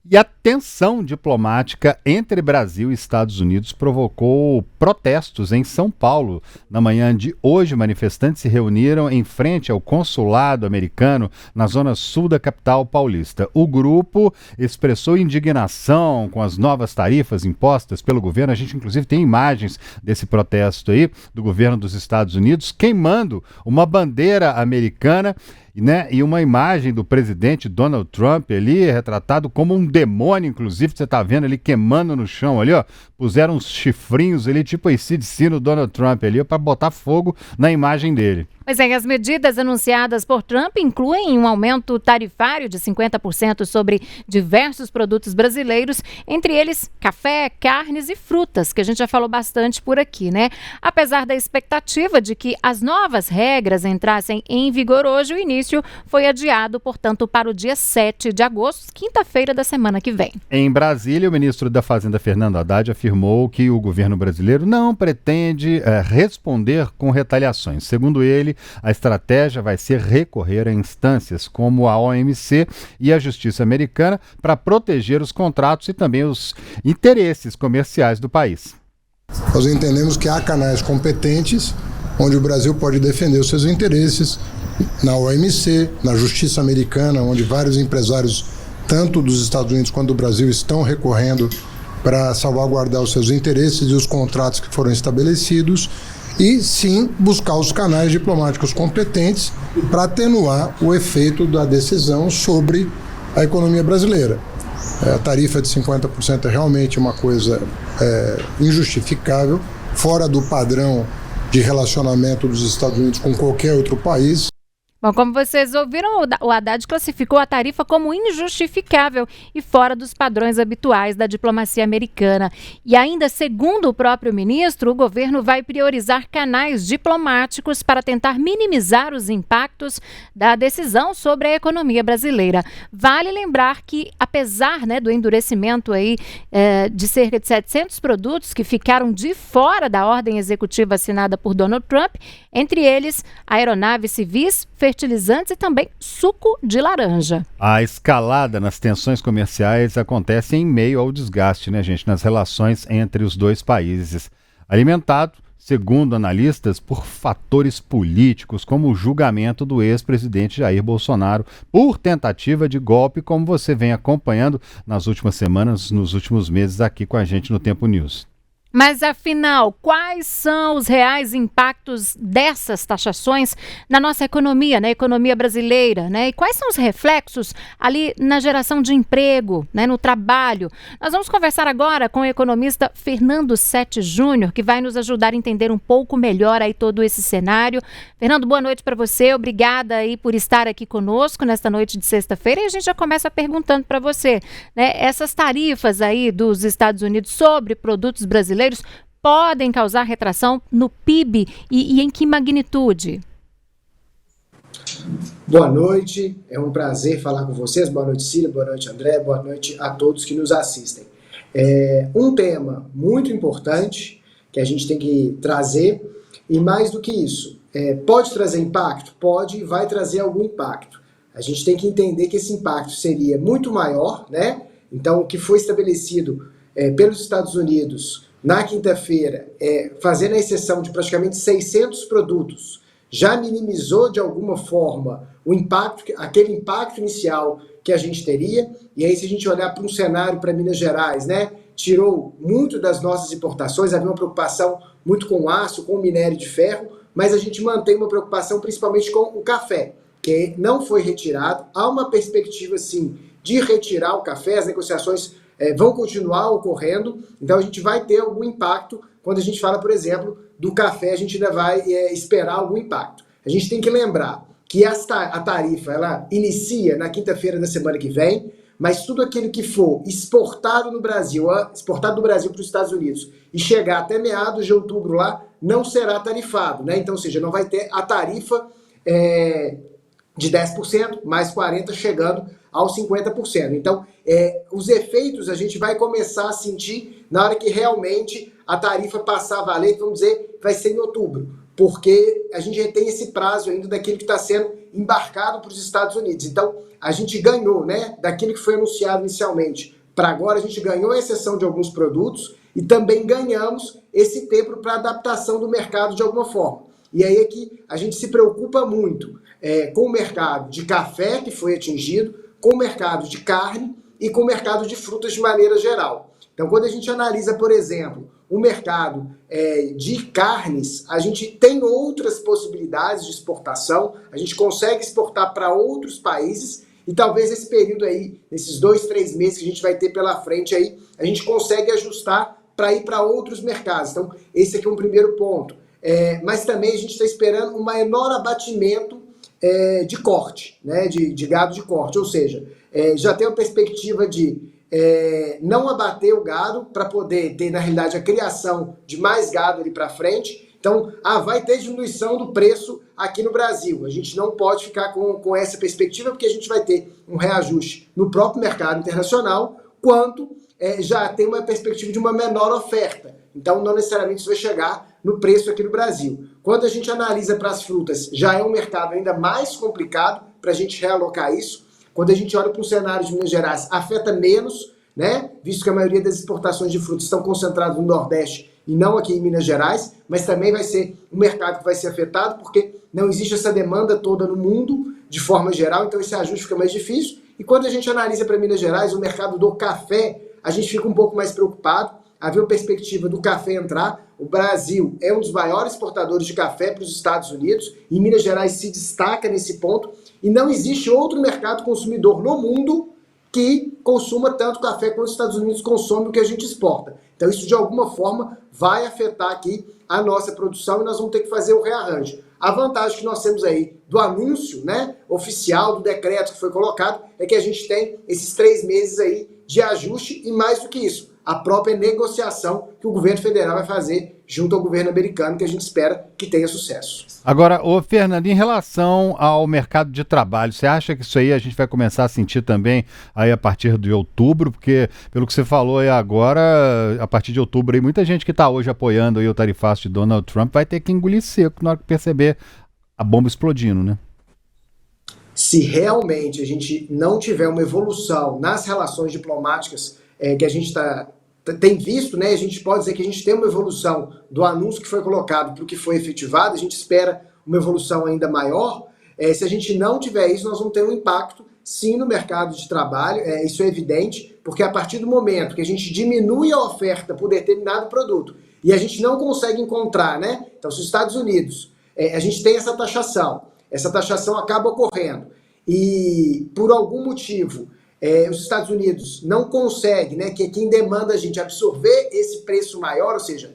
E a tensão diplomática entre Brasil e Estados Unidos provocou protestos em São Paulo. Na manhã de hoje, manifestantes se reuniram em frente ao consulado americano na zona sul da capital paulista. O grupo expressou indignação com as novas tarifas impostas pelo governo. A gente, inclusive, tem imagens desse protesto aí do governo dos Estados Unidos queimando uma bandeira americana, né? E uma imagem do presidente Donald Trump ali, retratado como um demônio, inclusive, você tá vendo ele queimando no chão ali, ó. Puseram uns chifrinhos ali, tipo AC/DC no Donald Trump ali, para botar fogo na imagem dele. Pois é, as medidas anunciadas por Trump incluem um aumento tarifário de 50% sobre diversos produtos brasileiros, entre eles café, carnes e frutas, que a gente já falou bastante por aqui, né? Apesar da expectativa de que as novas regras entrassem em vigor hoje, o início foi adiado, portanto, para o dia 7 de agosto, quinta-feira da semana que vem. Em Brasília, o ministro da Fazenda, Fernando Haddad, afirmou que o governo brasileiro não pretende responder com retaliações. Segundo ele, a estratégia vai ser recorrer a instâncias como a OMC e a Justiça Americana para proteger os contratos e também os interesses comerciais do país. Nós entendemos que há canais competentes onde o Brasil pode defender os seus interesses, na OMC, na Justiça Americana, onde vários empresários, tanto dos Estados Unidos quanto do Brasil, estão recorrendo para salvaguardar os seus interesses e os contratos que foram estabelecidos, e sim buscar os canais diplomáticos competentes para atenuar o efeito da decisão sobre a economia brasileira. A tarifa de 50% é realmente uma coisa injustificável, fora do padrão de relacionamento dos Estados Unidos com qualquer outro país. Bom, como vocês ouviram, o Haddad classificou a tarifa como injustificável e fora dos padrões habituais da diplomacia americana. E ainda, segundo o próprio ministro, o governo vai priorizar canais diplomáticos para tentar minimizar os impactos da decisão sobre a economia brasileira. Vale lembrar que, apesar, né, do endurecimento aí, de cerca de 700 produtos que ficaram de fora da ordem executiva assinada por Donald Trump, entre eles aeronaves civis, fertilizantes e também suco de laranja. A escalada nas tensões comerciais acontece em meio ao desgaste, né, gente, nas relações entre os dois países, alimentado, segundo analistas, por fatores políticos, como o julgamento do ex-presidente Jair Bolsonaro por tentativa de golpe, como você vem acompanhando nas últimas semanas, nos últimos meses aqui com a gente no Tempo News. Mas, afinal, quais são os reais impactos dessas taxações na nossa economia, na economia brasileira, né? E quais são os reflexos ali na geração de emprego, né, no trabalho? Nós vamos conversar agora com o economista Fernando Sete Júnior, que vai nos ajudar a entender um pouco melhor aí todo esse cenário. Fernando, boa noite para você. Obrigada aí por estar aqui conosco nesta noite de sexta-feira. E a gente já começa perguntando para você, né? Essas tarifas aí dos Estados Unidos sobre produtos brasileiros podem causar retração no PIB e em que magnitude? Boa noite, é um prazer falar com vocês. Boa noite, Cília, boa noite, André, boa noite a todos que nos assistem. Um tema muito importante que a gente tem que trazer, e mais do que isso, pode trazer impacto? Pode e vai trazer algum impacto. A gente tem que entender que esse impacto seria muito maior, né? Então, o que foi estabelecido pelos Estados Unidos na quinta-feira, fazendo a exceção de praticamente 600 produtos, já minimizou de alguma forma o impacto, aquele impacto inicial que a gente teria. E aí, se a gente olhar para um cenário para Minas Gerais, né, tirou muito das nossas importações, havia uma preocupação muito com o aço, com o minério de ferro, mas a gente mantém uma preocupação principalmente com o café, que não foi retirado. Há uma perspectiva, sim, de retirar o café, as negociações vão continuar ocorrendo, então a gente vai ter algum impacto. Quando a gente fala, por exemplo, do café, a gente ainda vai esperar algum impacto. A gente tem que lembrar que a tarifa ela inicia na quinta-feira da semana que vem, mas tudo aquilo que for exportado no Brasil, exportado do Brasil para os Estados Unidos e chegar até meados de outubro lá, não será tarifado, né? Então, ou seja, não vai ter a tarifa de 10%, mais 40% chegando aos 50%. Então, os efeitos a gente vai começar a sentir na hora que realmente a tarifa passar a valer, que vamos dizer, vai ser em outubro. porque a gente tem esse prazo ainda daquilo que está sendo embarcado para os Estados Unidos. Então, a gente ganhou, né, daquilo que foi anunciado inicialmente para agora, a gente ganhou a exceção de alguns produtos e também ganhamos esse tempo para adaptação do mercado de alguma forma. E aí é que a gente se preocupa muito com o mercado de café, que foi atingido, com o mercado de carne e com o mercado de frutas de maneira geral. Então, quando a gente analisa, por exemplo, o mercado de carnes, a gente tem outras possibilidades de exportação, a gente consegue exportar para outros países e talvez esse período aí, nesses 2, 3 meses que a gente vai ter pela frente aí, a gente consegue ajustar para ir para outros mercados. Então, esse aqui é um primeiro ponto. Mas também a gente está esperando um menor abatimento de corte, né, de gado de corte, ou seja, já tem a perspectiva de não abater o gado para poder ter, na realidade, a criação de mais gado ali para frente. Então, vai ter diminuição do preço aqui no Brasil. A gente não pode ficar com essa perspectiva, porque a gente vai ter um reajuste no próprio mercado internacional, quanto já tem uma perspectiva de uma menor oferta. Então, não necessariamente isso vai chegar no preço aqui no Brasil. Quando a gente analisa para as frutas, já é um mercado ainda mais complicado para a gente realocar isso. Quando a gente olha para o cenário de Minas Gerais, afeta menos, né? Visto que a maioria das exportações de frutas estão concentradas no Nordeste e não aqui em Minas Gerais, mas também vai ser um mercado que vai ser afetado, porque não existe essa demanda toda no mundo, de forma geral, então esse ajuste fica mais difícil. E quando a gente analisa para Minas Gerais, o mercado do café, a gente fica um pouco mais preocupado. Havia uma perspectiva do café entrar. O Brasil é um dos maiores exportadores de café para os Estados Unidos, e Minas Gerais se destaca nesse ponto, e não existe outro mercado consumidor no mundo que consuma tanto café quanto os Estados Unidos consomem o que a gente exporta. Então isso de alguma forma vai afetar aqui a nossa produção e nós vamos ter que fazer o rearranjo. A vantagem que nós temos aí do anúncio, né, oficial, do decreto que foi colocado, é que a gente tem esses 3 meses aí de ajuste e mais do que isso, a própria negociação que o governo federal vai fazer junto ao governo americano, que a gente espera que tenha sucesso. Agora, Fernando, em relação ao mercado de trabalho, você acha que isso aí a gente vai começar a sentir também aí a partir de outubro? Porque, pelo que você falou aí agora, a partir de outubro, aí, muita gente que está hoje apoiando aí o tarifaço de Donald Trump vai ter que engolir seco na hora que perceber a bomba explodindo, né? Se realmente a gente não tiver uma evolução nas relações diplomáticas que a gente tem visto, né, a gente pode dizer que a gente tem uma evolução do anúncio que foi colocado para o que foi efetivado, a gente espera uma evolução ainda maior. Se a gente não tiver isso, nós vamos ter um impacto, sim, no mercado de trabalho, isso é evidente, porque a partir do momento que a gente diminui a oferta por determinado produto e a gente não consegue encontrar, né, então se os Estados Unidos, a gente tem essa taxação acaba ocorrendo e por algum motivo os Estados Unidos não conseguem, né, que é quem demanda a gente absorver esse preço maior, ou seja,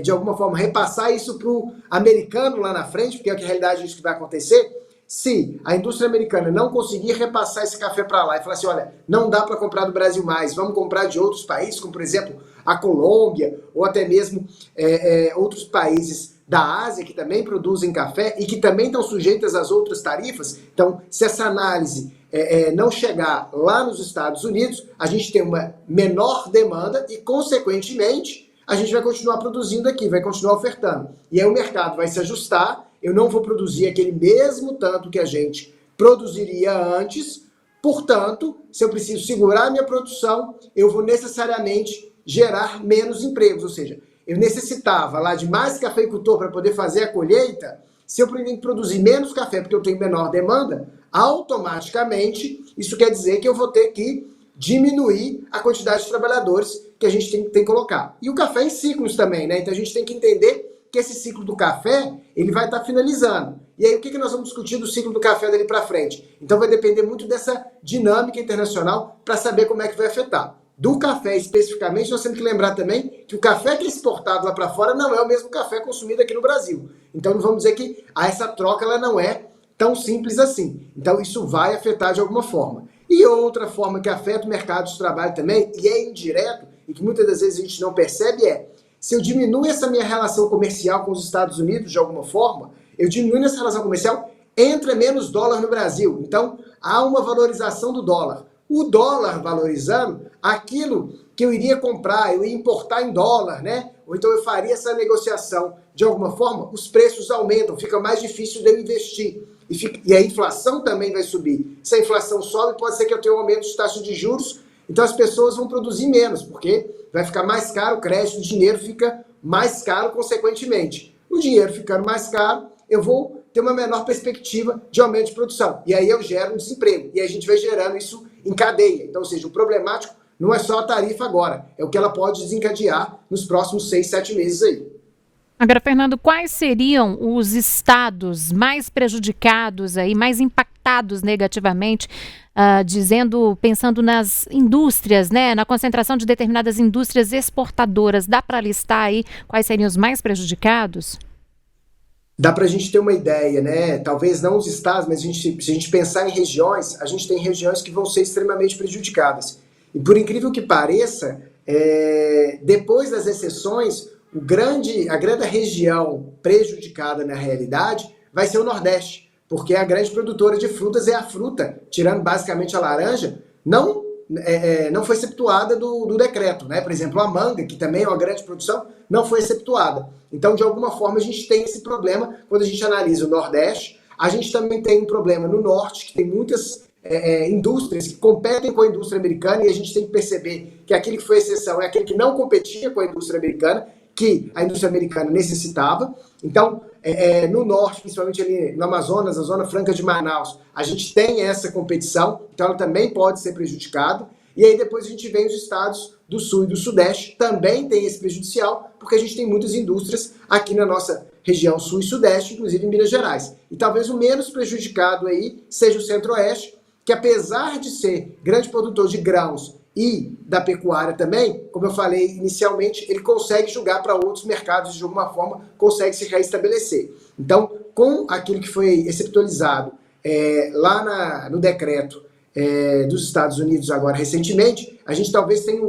de alguma forma repassar isso para o americano lá na frente, porque é que a realidade é isso que vai acontecer. Se a indústria americana não conseguir repassar esse café para lá e falar assim, olha, não dá para comprar do Brasil mais, vamos comprar de outros países, como por exemplo a Colômbia, ou até mesmo outros países da Ásia que também produzem café e que também estão sujeitas às outras tarifas. Então, se essa análise não chegar lá nos Estados Unidos, a gente tem uma menor demanda e, consequentemente, a gente vai continuar produzindo aqui, vai continuar ofertando. E aí o mercado vai se ajustar, eu não vou produzir aquele mesmo tanto que a gente produziria antes, portanto, se eu preciso segurar a minha produção, eu vou necessariamente gerar menos empregos, ou seja, eu necessitava lá de mais cafeicultor para poder fazer a colheita. Se eu produzir menos café porque eu tenho menor demanda, automaticamente isso quer dizer que eu vou ter que diminuir a quantidade de trabalhadores que a gente tem que colocar. E o café em ciclos também, né? Então a gente tem que entender que esse ciclo do café, ele vai estar finalizando. E aí o que nós vamos discutir do ciclo do café dali para frente? Então vai depender muito dessa dinâmica internacional para saber como é que vai afetar. Do café especificamente, nós temos que lembrar também que o café que é exportado lá para fora não é o mesmo café consumido aqui no Brasil. Então vamos dizer que essa troca ela não é tão simples assim. Então isso vai afetar de alguma forma. E outra forma que afeta o mercado de trabalho também, e é indireto, e que muitas das vezes a gente não percebe, se eu diminuo essa minha relação comercial com os Estados Unidos de alguma forma, eu diminuo essa relação comercial, entra menos dólar no Brasil. Então há uma valorização do dólar. O dólar valorizando, aquilo que eu iria comprar, eu ia importar em dólar, né? ou então eu faria essa negociação de alguma forma, os preços aumentam, fica mais difícil de eu investir. E a inflação também vai subir. Se a inflação sobe, pode ser que eu tenha um aumento de taxa de juros, então as pessoas vão produzir menos, porque vai ficar mais caro o crédito, o dinheiro fica mais caro consequentemente. O dinheiro ficando mais caro, eu vou ter uma menor perspectiva de aumento de produção. E aí eu gero um desemprego. E aí a gente vai gerando isso em cadeia. Então, ou seja, o problemático não é só a tarifa agora, é o que ela pode desencadear nos próximos 6, 7 meses aí. Agora, Fernando, quais seriam os estados mais prejudicados aí, mais impactados negativamente, pensando nas indústrias, né, na concentração de determinadas indústrias exportadoras? Dá para listar aí quais seriam os mais prejudicados? Dá para a gente ter uma ideia, né? Talvez não os estados, mas se a gente pensar em regiões, a gente tem regiões que vão ser extremamente prejudicadas. E por incrível que pareça, depois das exceções, a grande região prejudicada na realidade vai ser o Nordeste, porque a grande produtora de frutas é a fruta, tirando basicamente a laranja, não foi exceptuada do decreto, né? Por exemplo, a manga, que também é uma grande produção, não foi exceptuada. Então, de alguma forma, a gente tem esse problema quando a gente analisa o Nordeste. A gente também tem um problema no Norte, que tem muitas indústrias que competem com a indústria americana, e a gente tem que perceber que aquele que foi exceção é aquele que não competia com a indústria americana, que a indústria americana necessitava. Então, no Norte, principalmente ali no Amazonas, na Zona Franca de Manaus, a gente tem essa competição, então ela também pode ser prejudicada. E aí depois a gente vem os estados do Sul e do Sudeste, também tem esse prejudicial, porque a gente tem muitas indústrias aqui na nossa região Sul e Sudeste, inclusive em Minas Gerais. E talvez o menos prejudicado aí seja o Centro-Oeste, que apesar de ser grande produtor de grãos e da pecuária também, como eu falei inicialmente, ele consegue jogar para outros mercados e de alguma forma consegue se reestabelecer. Então, com aquilo que foi exceptualizado lá no decreto dos Estados Unidos agora recentemente, a gente talvez tenha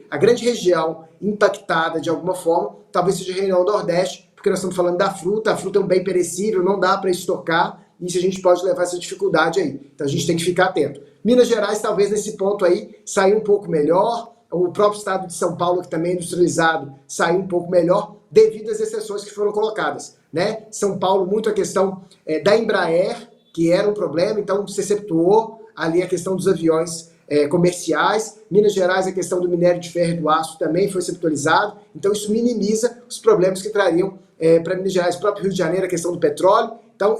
a grande região impactada de alguma forma, talvez seja a região Nordeste, porque nós estamos falando da fruta, a fruta é um bem perecível, não dá para estocar, e isso a gente pode levar essa dificuldade aí. Então a gente tem que ficar atento. Minas Gerais, talvez nesse ponto aí, saiu um pouco melhor. O próprio estado de São Paulo, que também é industrializado, saiu um pouco melhor devido às exceções que foram colocadas, né? São Paulo, muito a questão da Embraer, que era um problema, então se exceptuou ali a questão dos aviões comerciais. Minas Gerais, a questão do minério de ferro e do aço também foi exceptualizado. Então isso minimiza os problemas que trariam para Minas Gerais. O próprio Rio de Janeiro, a questão do petróleo. Então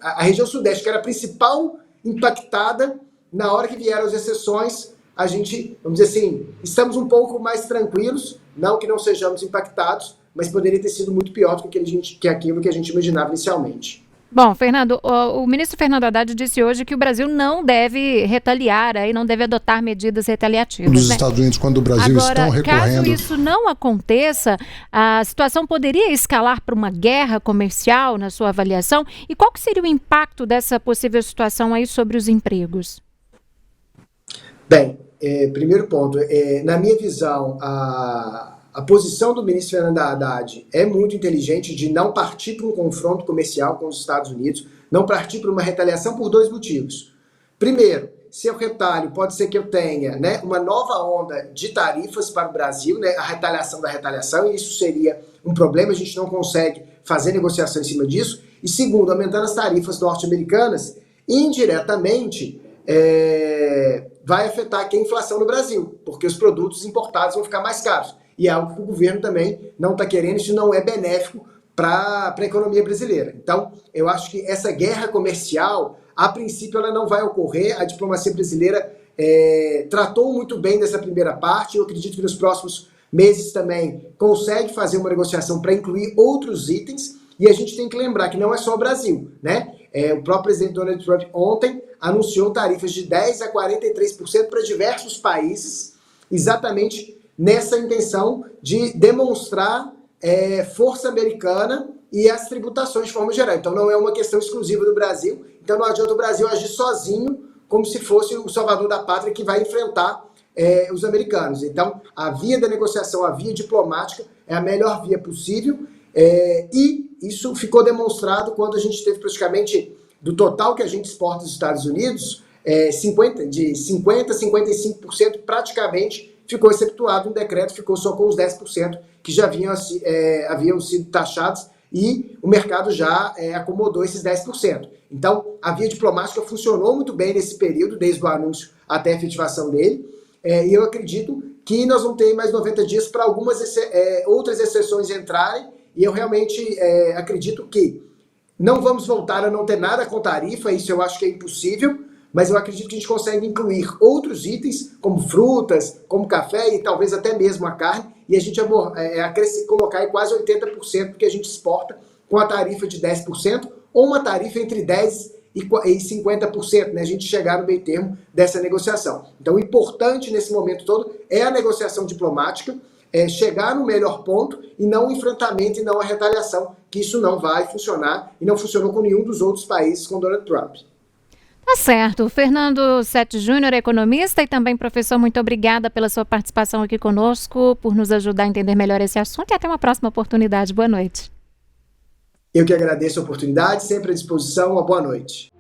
a região Sudeste, que era a principal impactada, na hora que vieram as exceções, a gente, vamos dizer assim, estamos um pouco mais tranquilos, não que não sejamos impactados, mas poderia ter sido muito pior do que aquilo que a gente imaginava inicialmente. Bom, Fernando, o ministro Fernando Haddad disse hoje que o Brasil não deve retaliar, aí não deve adotar medidas retaliativas. Os Estados Unidos, quando o Brasil estão recorrendo... Caso isso não aconteça, a situação poderia escalar para uma guerra comercial, na sua avaliação? E qual que seria o impacto dessa possível situação aí sobre os empregos? Bem, primeiro ponto, na minha visão, a posição do ministro Fernando Haddad é muito inteligente de não partir para um confronto comercial com os Estados Unidos, não partir para uma retaliação por 2 motivos. Primeiro, se eu retalho, pode ser que eu tenha, né, uma nova onda de tarifas para o Brasil, né, a retaliação da retaliação, e isso seria um problema, a gente não consegue fazer negociação em cima disso. E segundo, aumentando as tarifas norte-americanas, indiretamente, vai afetar aqui a inflação no Brasil, porque os produtos importados vão ficar mais caros. E é algo que o governo também não está querendo, isso não é benéfico para a economia brasileira. Então, eu acho que essa guerra comercial, a princípio, ela não vai ocorrer. A diplomacia brasileira tratou muito bem dessa primeira parte. Eu acredito que nos próximos meses também consegue fazer uma negociação para incluir outros itens. E a gente tem que lembrar que não é só o Brasil, né? O próprio presidente Donald Trump ontem anunciou tarifas de 10% a 43% para diversos países, exatamente nessa intenção de demonstrar força americana e as tributações de forma geral. Então não é uma questão exclusiva do Brasil, então não adianta o Brasil agir sozinho, como se fosse o salvador da pátria que vai enfrentar os americanos. Então a via da negociação, a via diplomática é a melhor via possível, e isso ficou demonstrado quando a gente teve praticamente, do total que a gente exporta dos Estados Unidos, de 50% a 55% praticamente ficou exceptuado um decreto, ficou só com os 10% que já haviam sido taxados e o mercado já acomodou esses 10%. Então, a via diplomática funcionou muito bem nesse período, desde o anúncio até a efetivação dele, e eu acredito que nós vamos ter mais 90 dias para algumas outras exceções entrarem, e eu realmente acredito que não vamos voltar a não ter nada com tarifa, isso eu acho que é impossível, mas eu acredito que a gente consegue incluir outros itens, como frutas, como café e talvez até mesmo a carne, e a gente colocar aí quase 80% do que a gente exporta com a tarifa de 10%, ou uma tarifa entre 10% e 50%, né? A gente chegar no meio termo dessa negociação. Então, o importante nesse momento todo é a negociação diplomática, chegar no melhor ponto e não o enfrentamento e não a retaliação, que isso não vai funcionar e não funcionou com nenhum dos outros países com Donald Trump. Tá certo. Fernando Sete Júnior, economista e também professor, muito obrigada pela sua participação aqui conosco, por nos ajudar a entender melhor esse assunto e até uma próxima oportunidade. Boa noite. Eu que agradeço a oportunidade, sempre à disposição. Uma boa noite.